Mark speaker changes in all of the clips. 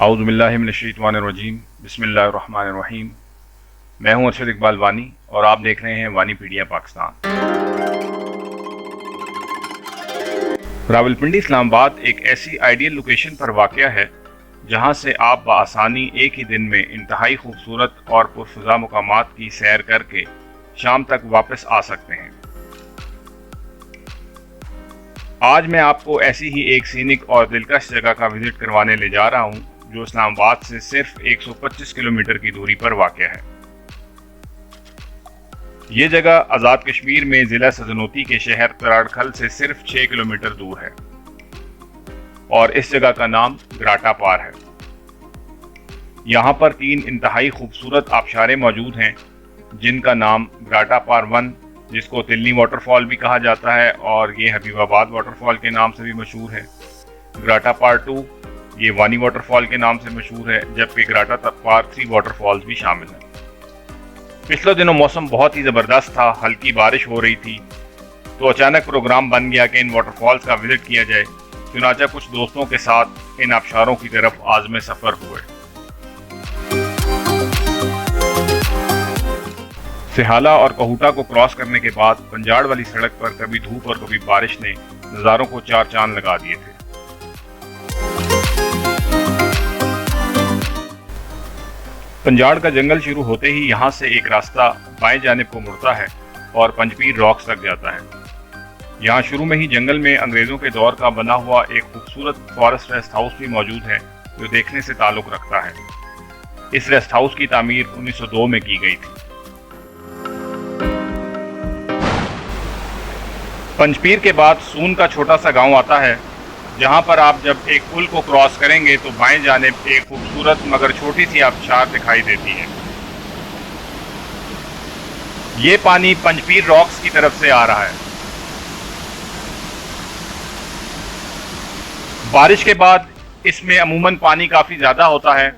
Speaker 1: औज़ु बिल्लाहि मिनश्शैतानिर्रजीम बिस्मिल्लाहिर्रहमानिर्रहीम। मैं हूं अरशद इकबाल वानी और आप देख रहे हैं वानीपीडिया पाकिस्तान। रावलपिंडी इस्लामाबाद एक ऐसी आइडियल लोकेशन पर वाक़या है जहां से आप बआसानी एक ही दिन में इंतहाई खूबसूरत और पुरफ़ज़ा मकामात की सैर करके शाम तक वापस आ सकते हैं। आज मैं आपको ऐसी ही एक सीनिक और दिलकश जगह का विजिट करवाने ले जा रहा हूं जो इस्लामाबाद से सिर्फ 125 किलोमीटर की दूरी पर वाक़या है। ये जगह आज़ाद कश्मीर में ज़िला सजनोती के शहर तराड़खल से सिर्फ 6 किलोमीटर दूर है और इस जगह का नाम ग्राटा पार है। यहाँ पर 3 इंतहाई खूबसूरत आबशारें मौजूद हैं जिनका नाम ग्राटा पार 1, जिसको तिलनी वाटरफॉल भी कहा जाता है और ये हबीबाबाद वाटरफॉल के नाम से भी मशहूर है। ग्राटा पार 2 ये वानी वाटरफॉल के नाम से मशहूर है, जबकि ग्राटा पार 3 वाटरफॉल्स भी शामिल हैं। पिछले दिनों मौसम बहुत ही ज़बरदस्त था, हल्की बारिश हो रही थी, तो अचानक प्रोग्राम बन गया कि इन वाटरफॉल्स का विजिट किया जाए। चुनांचे कुछ दोस्तों के साथ इन आबशारों की तरफ आज़म सफ़र हुए। सिहाला और कहूटा को क्रॉस करने के बाद पंजाड़ वाली सड़क पर कभी धूप और कभी बारिश ने नज़ारों को चार चांद लगा दिए थे। पंजाड़ का जंगल शुरू होते ही यहाँ से एक रास्ता बाएं जानिब को मुड़ता है और पंजपीर रॉक्स तक जाता है। यहाँ शुरू में ही जंगल में अंग्रेज़ों के दौर का बना हुआ एक खूबसूरत फॉरेस्ट रेस्ट हाउस भी मौजूद है जो देखने से ताल्लुक़ रखता है। इस रेस्ट हाउस की तामीर 1902 में की गई थी। पंजपीर के बाद सून का छोटा सा गांव आता है, जहां पर आप जब एक पुल को क्रॉस करेंगे तो बाएं जानिब एक खूबसूरत मगर छोटी सी आबशार दिखाई देती है। ये पानी पंजपीर रॉक्स की तरफ से आ रहा है। बारिश के बाद इसमें अमूमन पानी काफी ज्यादा होता है।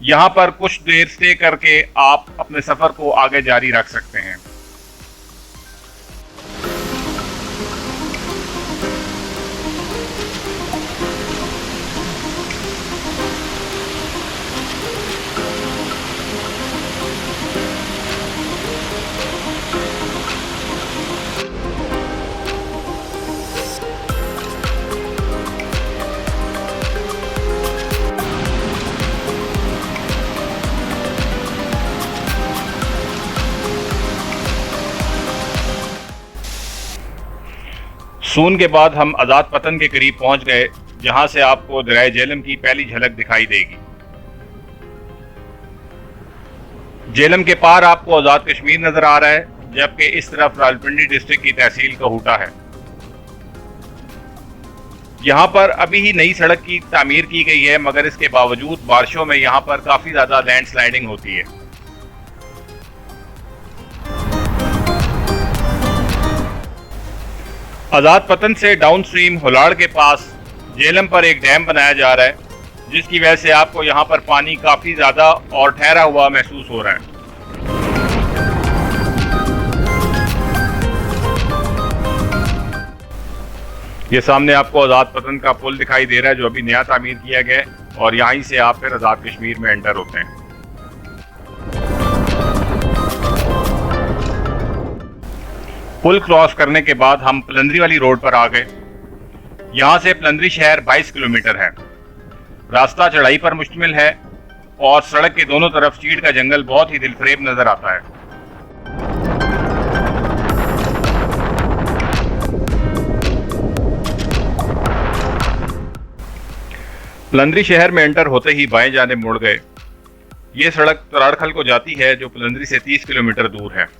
Speaker 1: यहां पर कुछ देर स्टे करके आप अपने सफर को आगे जारी रख सकते हैं। सून के बाद हम आज़ाद पतन के करीब पहुंच गए, जहां से आपको दरिया झेलम की पहली झलक दिखाई देगी। झेलम के पार आपको आज़ाद कश्मीर नजर आ रहा है, जबकि इस तरफ रावलपिंडी डिस्ट्रिक्ट की तहसील कहूटा है। यहां पर अभी ही नई सड़क की तामीर की गई है, मगर इसके बावजूद बारिशों में यहां पर काफी ज्यादा लैंडस्लाइडिंग होती है। आज़ाद पतन से डाउन स्ट्रीम होलाड़ के पास झेलम पर एक डैम बनाया जा रहा है, जिसकी वजह से आपको यहाँ पर पानी काफ़ी ज़्यादा और ठहरा हुआ महसूस हो रहा है। ये सामने आपको आज़ाद पतन का पुल दिखाई दे रहा है जो अभी नया तामीर किया गया है, और यहीं से आप फिर आज़ाद कश्मीर में एंटर होते हैं। पुल क्रॉस करने के बाद हम पलंदरी वाली रोड पर आ गए। यहाँ से पलंदरी शहर 22 किलोमीटर है। रास्ता चढ़ाई पर मुश्तमिल है और सड़क के दोनों तरफ चीड़ का जंगल बहुत ही दिलफरेब नजर आता है। पलंदरी शहर में एंटर होते ही बाएं जानिब मुड़ गए। ये सड़क तराड़खल को जाती है जो पलंदरी से 30 किलोमीटर दूर है।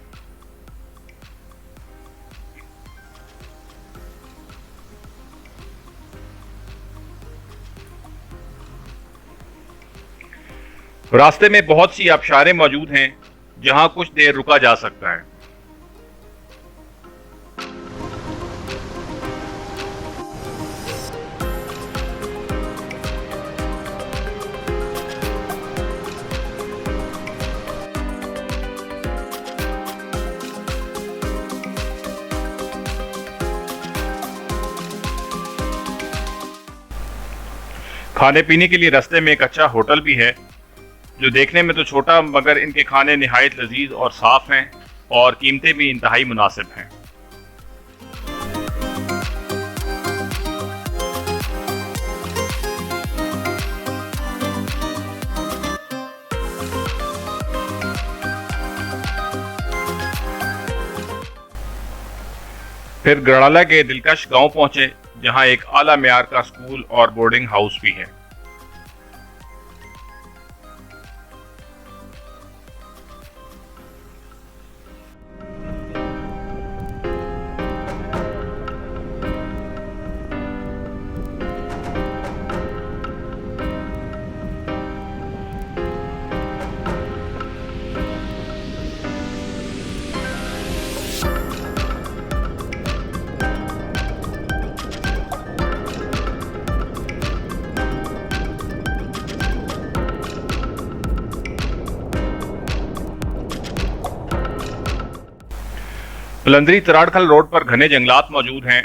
Speaker 1: रास्ते में बहुत सी आबशारें मौजूद हैं जहां कुछ देर रुका जा सकता है। खाने पीने के लिए रास्ते में एक अच्छा होटल भी है, जो देखने में तो छोटा मगर इनके खाने निहायत लजीज और साफ हैं और कीमतें भी इंतहाई मुनासिब हैं। फिर गड़ाला के दिलकश गांव पहुंचे, जहां एक आला मेयार का स्कूल और बोर्डिंग हाउस भी है। पलंदरी तराड़खल रोड पर घने जंगलात मौजूद हैं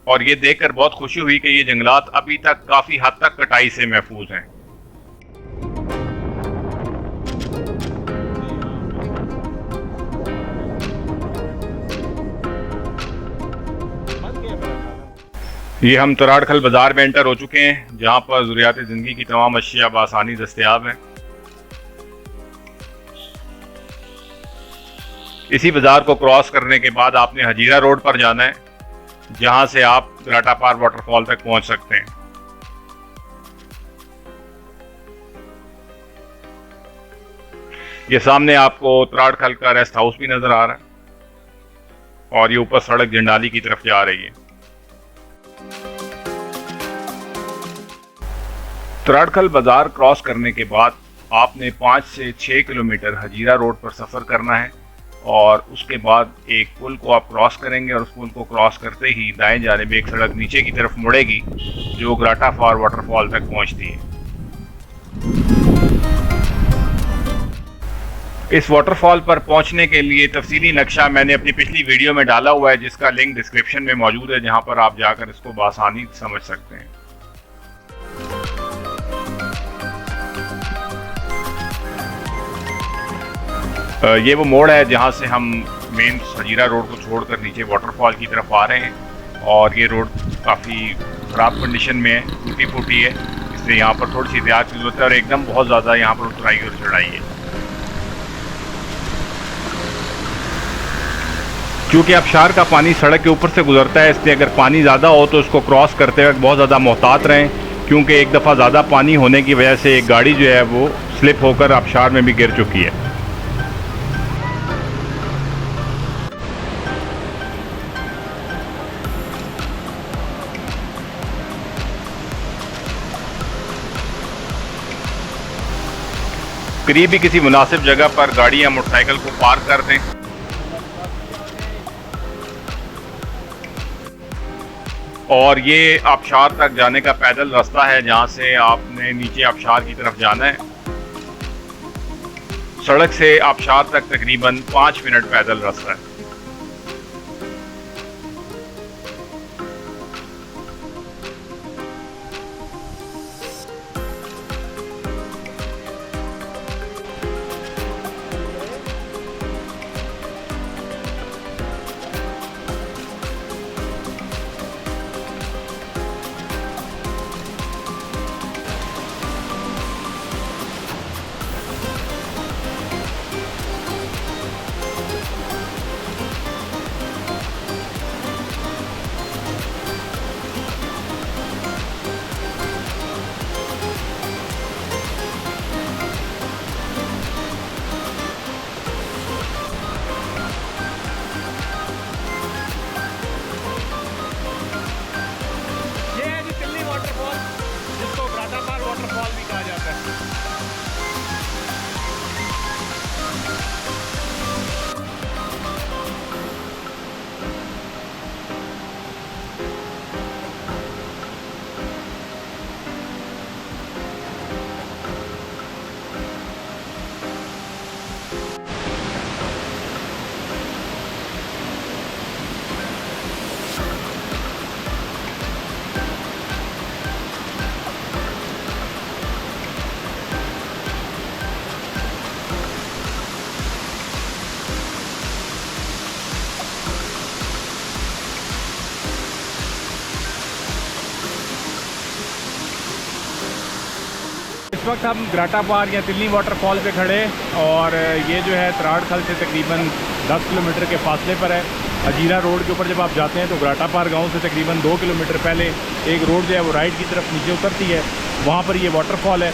Speaker 1: और ये देखकर बहुत खुशी हुई कि ये जंगलात अभी तक काफी हद तक कटाई से महफूज हैं। ये हम तराड़खल बाजार में एंटर हो चुके हैं, जहां पर ज़रूरियात ज़िंदगी की तमाम अशिया बआसानी दस्तयाब हैं। इसी बाजार को क्रॉस करने के बाद आपने हजीरा रोड पर जाना है, जहां से आप ग्राटा पार वाटरफॉल तक पहुंच सकते हैं। ये सामने आपको तराड़खल का रेस्ट हाउस भी नजर आ रहा है और ये ऊपर सड़क जंडाली की तरफ जा रही है। तराड़खल बाजार क्रॉस करने के बाद आपने 5 से 6 किलोमीटर हजीरा रोड पर सफर करना है और उसके बाद एक पुल को आप क्रॉस करेंगे और उस पुल को क्रॉस करते ही दाएं जानिब एक सड़क नीचे की तरफ मुड़ेगी, जो ग्राटा पार वाटरफॉल तक पहुंचती है। इस वाटरफॉल पर पहुंचने के लिए तफसीली नक्शा मैंने अपनी पिछली वीडियो में डाला हुआ है, जिसका लिंक डिस्क्रिप्शन में मौजूद है, जहां पर आप जाकर इसको बआसानी समझ सकते हैं। ये वो मोड़ है जहाँ से हम मेन हजीरा रोड को छोड़कर नीचे वाटरफॉल की तरफ आ रहे हैं और ये रोड काफ़ी ख़राब कंडीशन में है, टूटी फूटी है, इसलिए यहाँ पर थोड़ी सी एहतियात की ज़रूरत है और एकदम बहुत ज़्यादा यहाँ पर उतराई और चढ़ाई है। क्योंकि आबशार का पानी सड़क के ऊपर से गुजरता है, इसलिए अगर पानी ज़्यादा हो तो उसको क्रॉस करते वक्त बहुत ज़्यादा मोहतात रहें, क्योंकि एक दफ़ा ज़्यादा पानी होने की वजह से एक गाड़ी जो है वो स्लिप होकर आबशार में भी गिर चुकी है। करीब ही किसी मुनासिब जगह पर गाड़ी या मोटरसाइकिल को पार्क कर दें और ये आबशार तक जाने का पैदल रास्ता है, जहां से आपने नीचे आबशार की तरफ जाना है। सड़क से आबशार तक तकरीबन 5 मिनट पैदल रास्ता है।
Speaker 2: इस वक्त हम ग्राटा पार या तिल्ली वाटरफॉल पे खड़े और ये जो है तराड़ खल से तकरीबन 10 किलोमीटर के फासले पर है। अजीरा रोड के ऊपर जब आप जाते हैं तो ग्राटा पार गांव से तकरीबन 2 किलोमीटर पहले एक रोड जो है वो राइट की तरफ नीचे उतरती है, वहाँ पर ये वाटरफॉल है।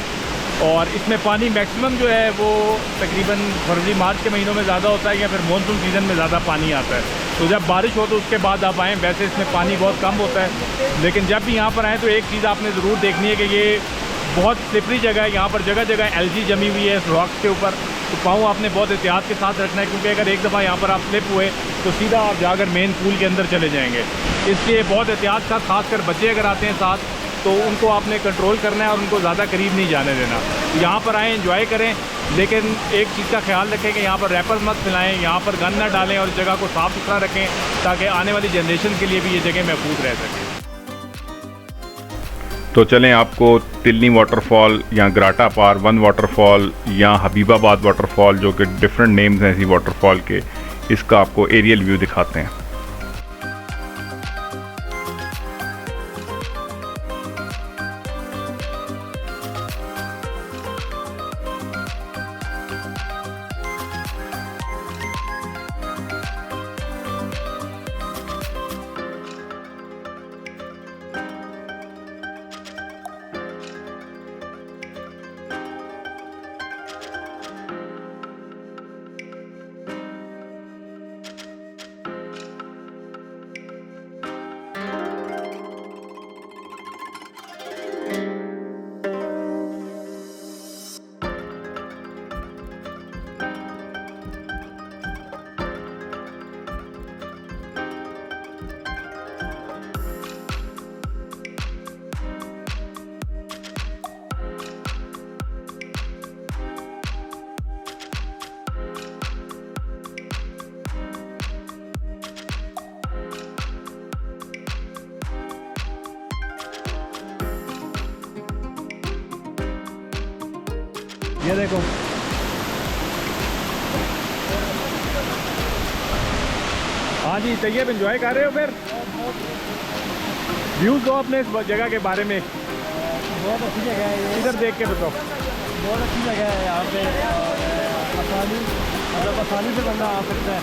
Speaker 2: और इसमें पानी मैक्सिमम जो है वो तकरीबन फरवरी मार्च के महीनों में ज़्यादा होता है या फिर मानसून सीज़न में ज़्यादा पानी आता है। तो जब बारिश हो तो उसके बाद आप आएँ, वैसे इसमें पानी बहुत कम होता है। लेकिन जब भी यहाँ पर आएँ तो एक चीज़ आपने ज़रूर देखनी है कि ये बहुत स्लिपरी जगह है। यहाँ पर जगह जगह एलगी जमी हुई है रॉक्स के ऊपर, तो पाँव आपने बहुत एहतियात के साथ रखना है, क्योंकि अगर एक दफ़ा यहाँ पर आप स्लिप हुए तो सीधा आप जाकर मेन पूल के अंदर चले जाएंगे। इसलिए बहुत एहतियात के साथ, खासकर बच्चे अगर आते हैं साथ, तो उनको आपने कंट्रोल करना है और उनको ज़्यादा करीब नहीं जाने देना। यहाँ पर आएँ, एंजॉय करें, लेकिन एक चीज़ का ख्याल रखें कि यहाँ पर रैपर्स मत फैलाएँ, यहाँ पर गन ना डालें और जगह को साफ़ सुथरा रखें ताकि आने वाली जनरेशन के लिए भी ये जगह महफूज रह सके।
Speaker 1: तो चलें आपको तिल्ली वाटरफॉल या ग्राटा पार 1 वाटरफॉल या हबीबाबाद वाटरफॉल, जो कि डिफरेंट नेम्स हैं इसी वाटरफॉल के, इसका आपको एरियल व्यू दिखाते हैं।
Speaker 2: ये देखो, हाँ जी तैयब, एंजॉय कर रहे हो? फिर व्यूज़ दो अपने इस जगह के बारे में।
Speaker 3: बहुत अच्छी जगह है ये,
Speaker 2: इधर देख के बताओ।
Speaker 3: बहुत अच्छी जगह है यहाँ पे, आसानी से बंदा आ सकता है।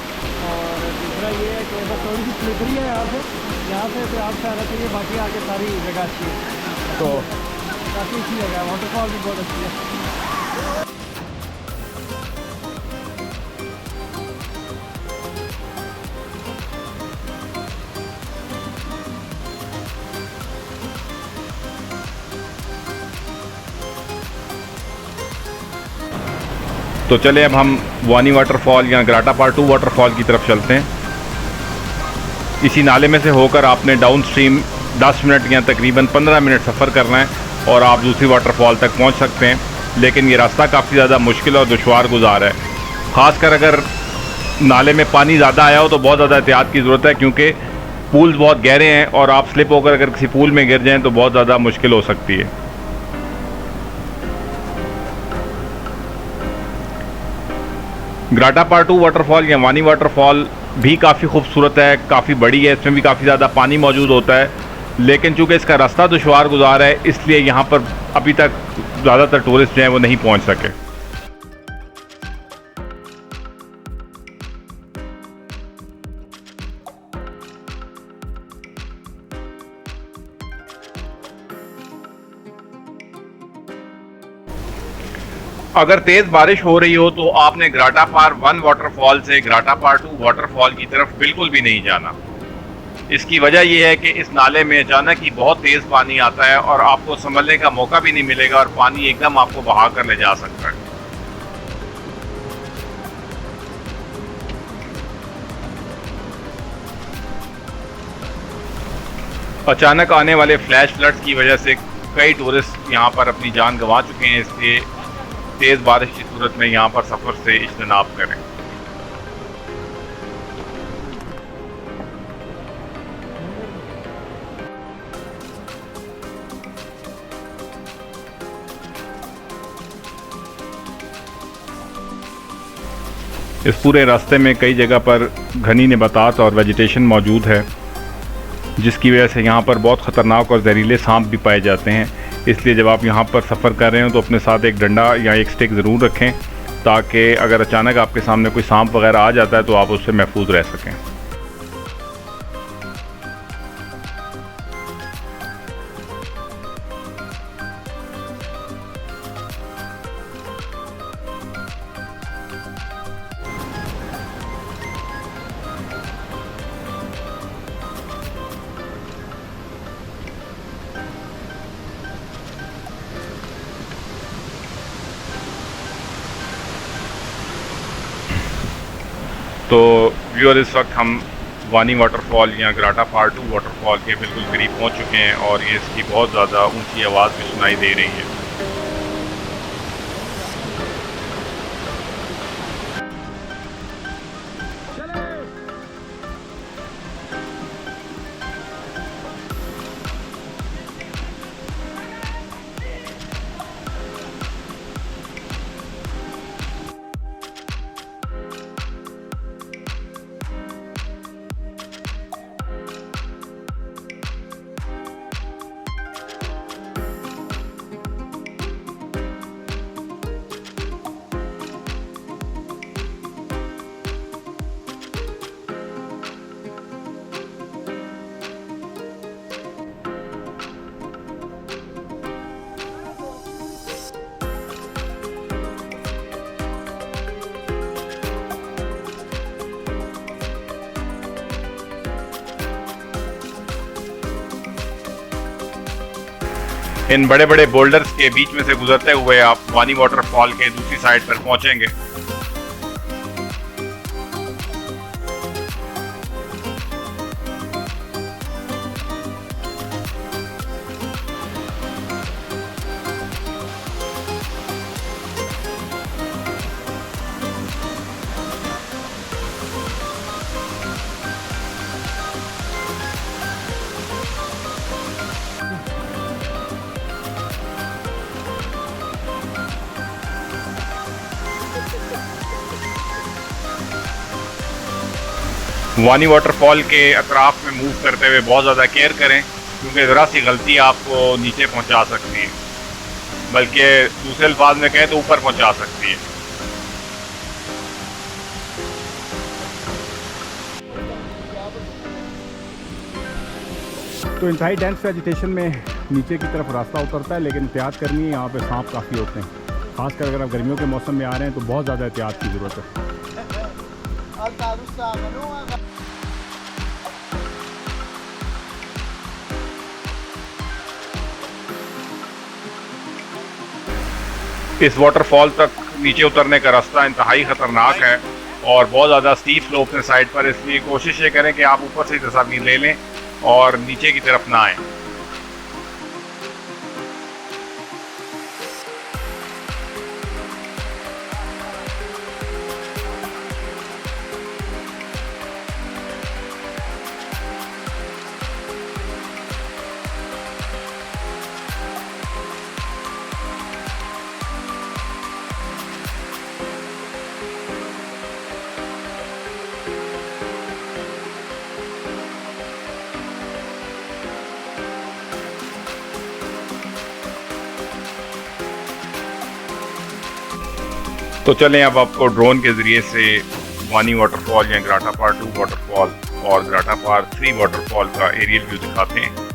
Speaker 3: और दूसरा ये है कि बस थोड़ी सी स्लिपरी है यहाँ से आपसे आना चाहिए, बाकी आगे सारी जगह अच्छी है।
Speaker 2: तो
Speaker 3: काफ़ी अच्छी जगह है, वाटरफॉल भी बहुत अच्छी है।
Speaker 1: तो चले अब हम वानी वाटरफॉल या ग्राटा पार 2 वाटरफॉल की तरफ चलते हैं। इसी नाले में से होकर आपने डाउन स्ट्रीम 10 मिनट या तकरीबन 15 मिनट सफ़र करना है और आप दूसरी वाटरफॉल तक पहुंच सकते हैं। लेकिन ये रास्ता काफ़ी ज़्यादा मुश्किल और दुश्वार गुजार है, ख़ासकर अगर नाले में पानी ज़्यादा आया हो तो बहुत ज़्यादा एहतियात की ज़रूरत है, क्योंकि पूल्स बहुत गहरे हैं और आप स्लिप होकर अगर किसी पूल में गिर जाएँ तो बहुत ज़्यादा मुश्किल हो सकती है। ग्राटा पार 2 वाटरफॉल या वानी वाटरफॉल भी काफ़ी खूबसूरत है, काफ़ी बड़ी है, इसमें भी काफ़ी ज़्यादा पानी मौजूद होता है। लेकिन चूँकि इसका रास्ता दुश्वार गुजार है, इसलिए यहाँ पर अभी तक ज़्यादातर टूरिस्ट जो हैं वो नहीं पहुँच सके। अगर तेज़ बारिश हो रही हो तो आपने ग्राटा पार 1 वाटरफॉल से ग्राटा पार 2 वाटरफॉल की तरफ बिल्कुल भी नहीं जाना। इसकी वजह यह है कि इस नाले में अचानक ही बहुत तेज़ पानी आता है और आपको संभलने का मौका भी नहीं मिलेगा और पानी एकदम आपको बहा कर ले जा सकता है। अचानक आने वाले फ्लैश फ्लड्स की वजह से कई टूरिस्ट यहाँ पर अपनी जान गंवा चुके हैं, इसलिए तेज़ बारिश की सूरत में यहाँ पर सफ़र से इज्तनाब करें। इस पूरे रास्ते में कई जगह पर घनी नबातात और वेजिटेशन मौजूद है, जिसकी वजह से यहाँ पर बहुत ख़तरनाक और जहरीले सांप भी पाए जाते हैं। इसलिए जब आप यहाँ पर सफ़र कर रहे हो तो अपने साथ एक डंडा या एक स्टिक ज़रूर रखें, ताकि अगर अचानक आपके सामने कोई सांप वगैरह आ जाता है तो आप उससे महफूज रह सकें। तो व्यूअर, इस वक्त हम वानी वाटरफॉल या ग्राटा पार 2 वाटरफॉल के बिल्कुल करीब पहुंच चुके हैं और ये इसकी बहुत ज़्यादा ऊंची आवाज़ भी सुनाई दे रही है। इन बड़े बड़े बोल्डर्स के बीच में से गुजरते हुए आप वानी वाटरफॉल के दूसरी साइड पर पहुंचेंगे। वानी वाटरफॉल के अतराफ में मूव करते हुए बहुत ज़्यादा केयर करें, क्योंकि ज़रा सी गलती आपको नीचे पहुंचा सकती है, बल्कि दूसरे अल्फाज में कहें तो ऊपर पहुंचा सकती है।
Speaker 2: तो इंतहाई डेंस वेजिटेशन में नीचे की तरफ रास्ता उतरता है, लेकिन एहतियात करनी है, यहाँ पे सांप काफ़ी होते हैं। खासकर अगर आप गर्मियों के मौसम में आ रहे हैं तो बहुत ज़्यादा एहतियात की ज़रूरत है।
Speaker 1: इस वाटरफॉल तक नीचे उतरने का रास्ता इंतहाई ख़तरनाक है और बहुत ज़्यादा स्टीप स्लोप है साइड पर, इसलिए कोशिश ये करें कि आप ऊपर से तस्वीर ले लें और नीचे की तरफ ना आएं। तो चलें अब आपको ड्रोन के ज़रिए से वानी वाटरफॉल या ग्राटा पार 2 वाटरफॉल और ग्राटा पार 3 वाटरफॉल का एरियल व्यू दिखाते हैं।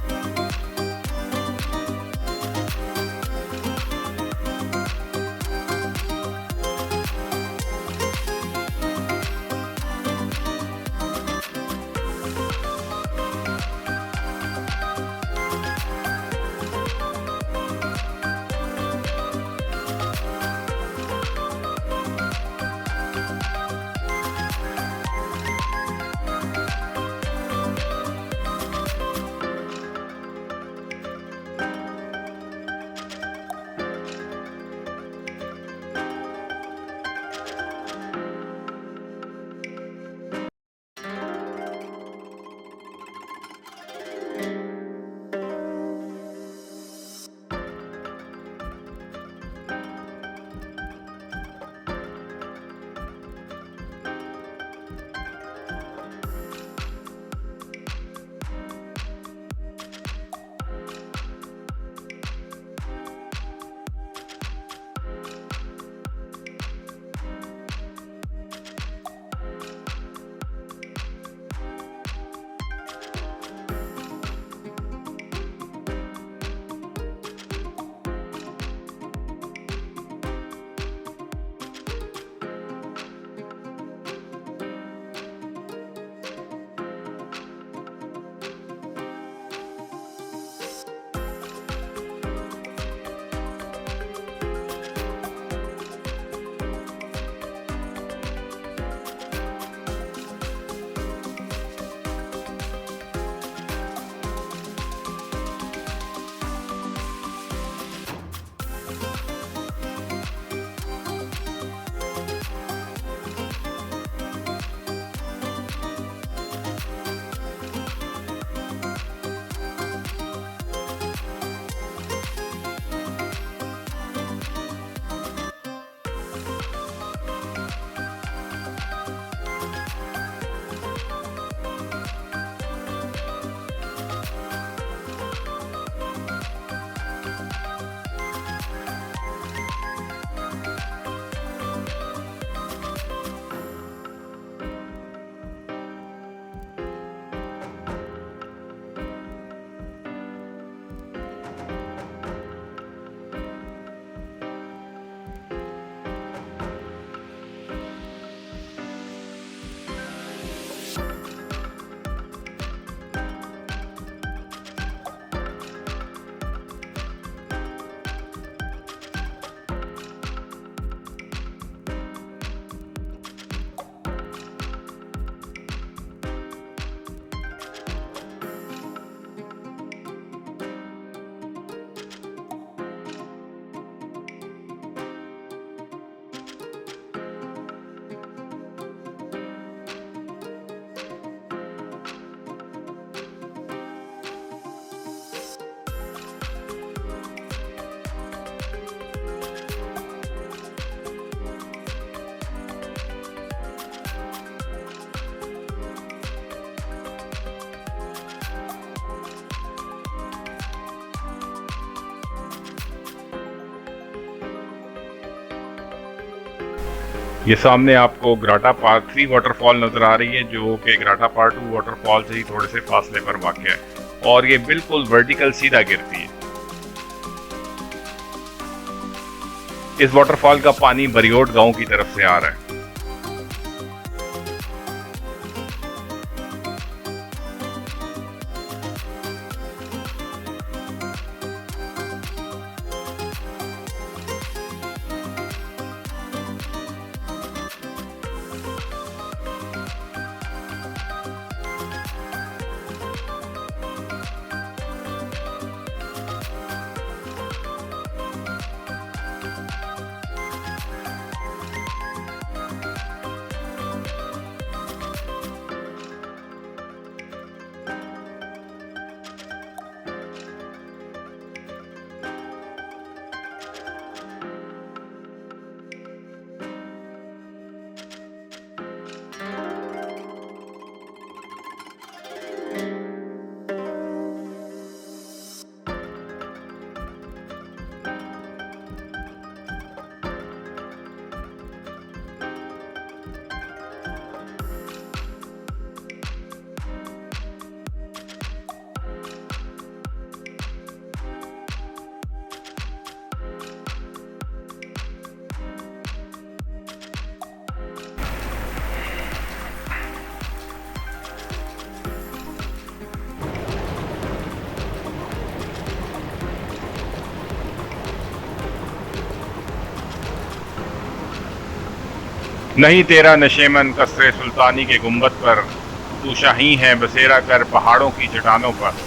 Speaker 1: ये सामने आपको ग्राटा पार्क 3 वाटरफॉल नज़र आ रही है, जो कि ग्राटा पार्क 2 वाटरफॉल से ही थोड़े से फासले पर वाक़ है और ये बिल्कुल वर्टिकल सीधा गिरती है। इस वाटरफॉल का पानी बरियोट गांव की तरफ से आ रहा है। नहीं तेरा नशेमन कसरे सुल्तानी के गुंबद पर, तू शाही है बसेरा कर पहाड़ों की चट्टानों पर।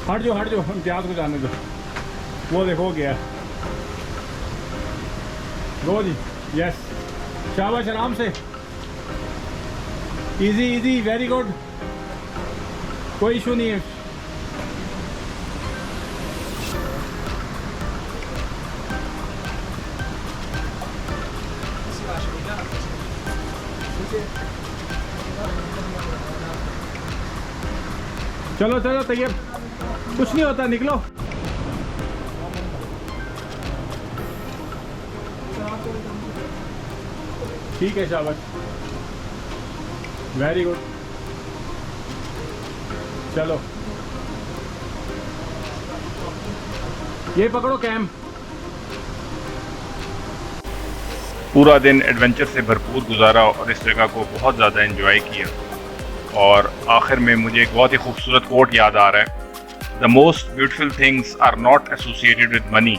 Speaker 2: हट जाओ इम्तियाज को जाने दो। वो देखो गया। गो जी, यस, शाबाश, आराम से, इजी इजी, वेरी गुड, कोई इशू नहीं है। चलो चलो तैयब, कुछ नहीं होता, निकलो। ठीक है, शाबाश, वेरी गुड, चलो ये पकड़ो कैम।
Speaker 1: पूरा दिन एडवेंचर से भरपूर गुजारा और इस जगह को बहुत ज़्यादा एंजॉय किया और आखिर में मुझे एक बहुत ही खूबसूरत कोट याद आ रहा है। The most beautiful things are not associated with money,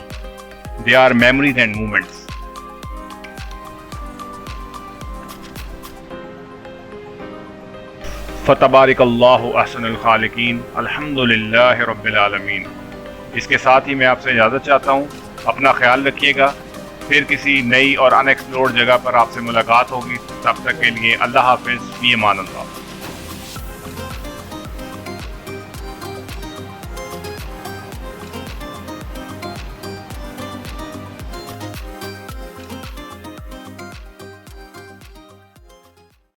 Speaker 1: they are memories and moments. फतबारिकल्लाहु अहसनुल खालिकीन, अल्हम्दुलिल्लाहि रब्बिल आलमीन। इसके साथ ही मैं आपसे इजाज़त चाहता हूँ। अपना ख्याल रखिएगा। फिर किसी नई और अनएक्सप्लोर्ड जगह पर आपसे मुलाकात होगी। तब तक के लिए अल्लाह हाफिज़, फ़ी अमान अल्लाह।